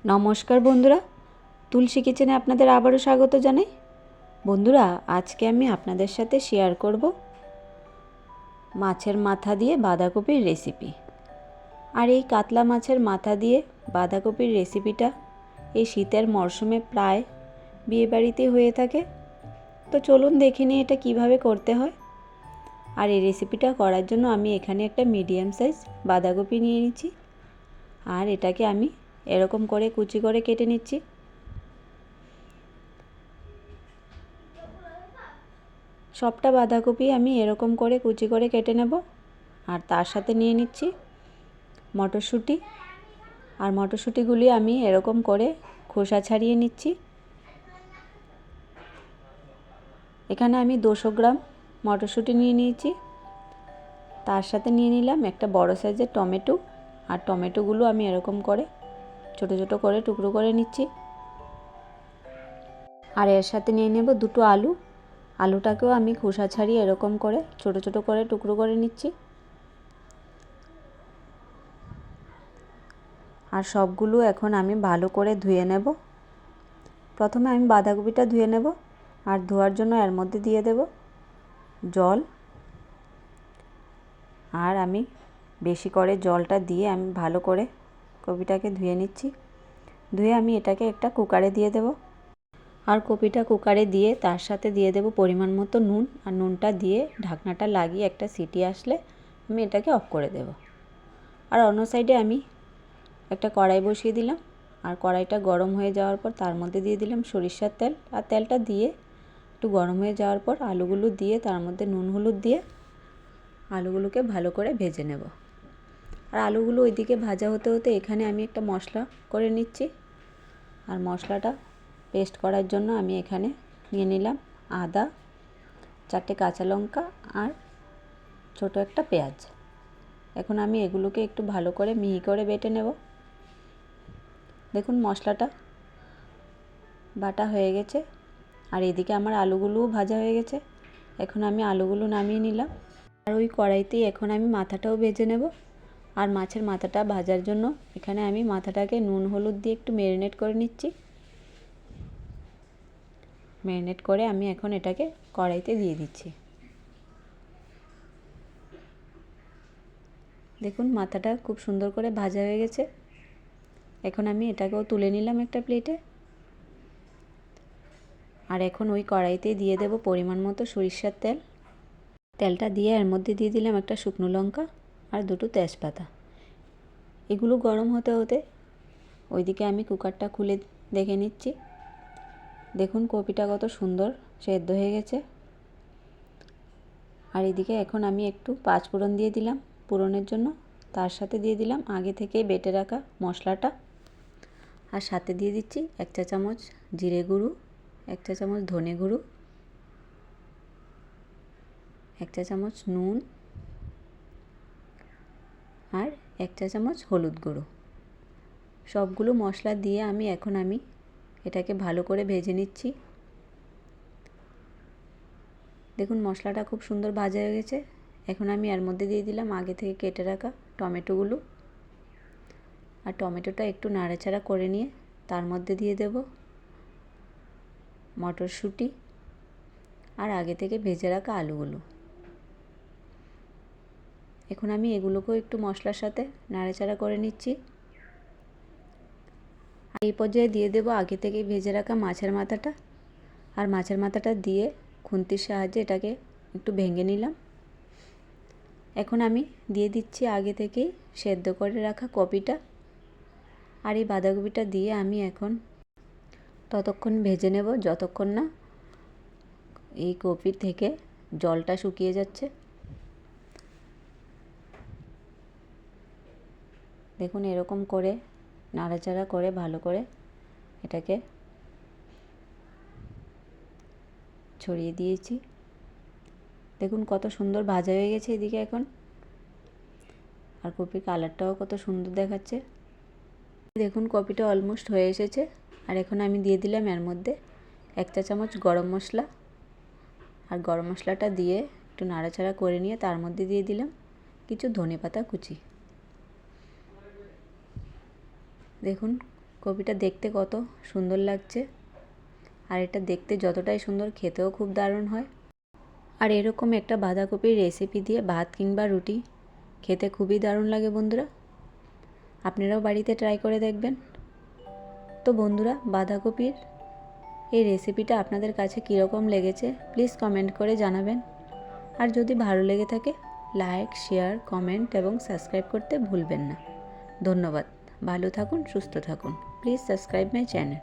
নমস্কার বন্ধুরা, তুলসী কিচেনে আপনাদের আবারও স্বাগত জানাই। বন্ধুরা, আজকে আমি আপনাদের সাথে শেয়ার করব মাছের মাথা দিয়ে বাঁধাকপির রেসিপি। আর এই কাতলা মাছের মাথা দিয়ে বাঁধাকপির রেসিপিটা এই শীতের মরশুমে প্রায় বিয়েবাড়িতে হয়ে থাকে। তো চলুন দেখে নিই এটা কিভাবে করতে হয়। আর এই রেসিপিটা করার জন্য আমি এখানে একটা মিডিয়াম সাইজ বাঁধাকপি নিয়ে নিচ্ছি, আর এটাকে আমি এরকম করে কুচি করে কেটে নিচ্ছি। সবটা বাঁধাকপি আমি এরকম করে কুচি করে কেটে নেব। আর তার সাথে নিয়ে নিচ্ছি মটরশুঁটি, আর মটরশুঁটিগুলি আমি এরকম করে খোসা ছাড়িয়ে নিচ্ছি। এখানে আমি 200 গ্রাম মটরশুঁটি নিয়ে নিয়েছি। তার সাথে নিয়ে নিলাম একটা বড় সাইজের টমেটো, আর টমেটোগুলো আমি এরকম করে ছোট ছোট করে টুকরো করে নিচ্ছি। আর এর সাথে নিয়ে নেব দুটো আলু। আলুটাকেও আমি খোসা ছাড়িয়ে এরকম করে ছোট ছোট করে টুকরো করে নিচ্ছি। আর সবগুলো এখন আমি ভালো করে ধুয়ে নেব। প্রথমে আমি বাঁধাকপিটা ধুয়ে নেব, আর ধোয়ার জন্য এর মধ্যে দিয়ে দেব জল। আর আমি বেশি করে জলটা দিয়ে আমি ভালো করে কপিটাকে ধুয়ে নিচ্ছি। ধুয়ে আমি এটাকে একটা কুকারে দিয়ে দেব। আর কপিটা কুকারে দিয়ে তার সাথে দিয়ে দেব পরিমাণ মতো নুন। আর নুনটা দিয়ে ঢাকনাটা লাগিয়ে একটা সিটি আসলে আমি এটাকে অফ করে দেব। আর অন্য সাইডে আমি একটা কড়াই বসিয়ে দিলাম। আর কড়াইটা গরম হয়ে যাওয়ার পর তার মধ্যে দিয়ে দিলাম সরিষার তেল। আর তেলটা দিয়ে একটু গরম হয়ে যাওয়ার পর আলুগুলো দিয়ে তার মধ্যে নুন হলুদ দিয়ে আলুগুলোকে ভালো করে ভেজে নেব। আর আলুগুলো ওইদিকে ভাজা হতে হতে এখানে আমি একটা মশলা করে নিচ্ছি। আর মশলাটা পেস্ট করার জন্য আমি এখানে নিয়ে নিলাম আদা, 4টে কাঁচা লঙ্কা আর ছোট একটা পেঁয়াজ। এখন আমি এগুলোকে একটু ভালো করে মিহি করে বেটে নেব। দেখুন মশলাটা বাটা হয়ে গেছে। আর এদিকে আমার আলুগুলোও ভাজা হয়ে গেছে। এখন আমি আলুগুলো নামিয়ে নিলাম। আর ওই কড়াইতেই এখন আমি মাথাটাও ভেজে নেব। আর মাছের মাথাটা ভাজার জন্য এখানে আমি মাথাটাকে নুন হলুদ দিয়ে একটু ম্যারিনেট করে নিচ্ছি। ম্যারিনেট করে আমি এখন এটাকে কড়াইতে দিয়ে দিচ্ছি। দেখুন মাথাটা খুব সুন্দর করে ভাজা হয়ে গেছে। এখন আমি এটাকেও তুলে নিলাম একটা প্লেটে। আর এখন ওই কড়াইতে দিয়ে দেব পরিমাণ মতো সরিষার তেল। তেলটা দিয়ে এর মধ্যে দিয়ে দিলাম একটা শুকনো লঙ্কা আর দুটো তেজপাতা। এগুলো গরম হতে হতে ওইদিকে আমি কুকারটা খুলে দেখে নিচ্ছি। দেখুন কপিটা কত সুন্দর সেদ্ধ হয়ে গেছে। আর এদিকে এখন আমি একটু 5 ফোড়ন দিয়ে দিলাম ফোড়নের জন্য। তার সাথে দিয়ে দিলাম আগে থেকে বেটে রাখা মশলাটা। আর সাথে দিয়ে দিচ্ছি 1 চা চামচ জিরে গুঁড়ো, 1 চা চামচ ধনে গুঁড়ো, 1 চা চামচ নুন আর 1 চা চামচ হলুদ গুঁড়ো। সবগুলো মশলা দিয়ে আমি এটাকে ভালো করে ভেজে নিচ্ছি। দেখুন মশলাটা খুব সুন্দর ভাজা হয়ে গেছে। এখন আমি এর মধ্যে দিয়ে দিলাম আগে থেকে কেটে রাখা টমেটোগুলো। আর টমেটোটা একটু নাড়াচাড়া করে নিয়ে তার মধ্যে দিয়ে দেব মটরশুঁটি আর আগে থেকে ভেজে রাখা আলুগুলো। এখন আমি এগুলোকেও একটু মশলার সাথে নাড়াচাড়া করে নিচ্ছি। এই পর্যায়ে দিয়ে দেব আগে থেকে ভেজে রাখা মাছের মাথাটা। আর মাছের মাথাটা দিয়ে খুন্তির সাহায্যে এটাকে একটু ভেঙে নিলাম। এখন আমি দিয়ে দিচ্ছি আগে থেকেই সেদ্ধ করে রাখা কপিটা। আর এই বাঁধাকপিটা দিয়ে আমি এখন ততক্ষণ ভেজে নেব যতক্ষণ না এই কপির থেকে জলটা শুকিয়ে যাচ্ছে। দেখুন এরকম করে নাড়াচাড়া করে ভালো করে এটাকে ছড়িয়ে দিয়েছি। দেখুন কত সুন্দর ভাজা হয়ে গেছে এদিকে এখন। আর কপির কালারটাও কত সুন্দর দেখাচ্ছে। দেখুন কপিটা অলমোস্ট হয়ে এসেছে। আর এখন আমি দিয়ে দিলাম এর মধ্যে 1 চা চামচ গরম মশলা। আর গরম মশলাটা দিয়ে একটু নাড়াচাড়া করে নিয়ে তার মধ্যে দিয়ে দিলাম কিছু ধনেপাতা কুচি। দেখুন কপিটা দেখতে কত সুন্দর লাগছে, আর এটা দেখতে যতটাই সুন্দর খেতেও খুব দারুণ হয়। আর এরকম একটা বাঁধাকপির রেসিপি দিয়ে ভাত কিংবা রুটি খেতে খুবই দারুণ লাগে বন্ধুরা। আপনারাও বাড়িতে ট্রাই করে দেখবেন। তো বন্ধুরা, বাঁধাকপির এই রেসিপিটা আপনাদের কাছে কীরকম লেগেছে প্লিজ কমেন্ট করে জানাবেন। আর যদি ভালো লেগে থাকে লাইক, শেয়ার, কমেন্ট এবং সাবস্ক্রাইব করতে ভুলবেন না। ধন্যবাদ। ভালো থাকুন, সুস্থ থাকুন। Please subscribe my channel.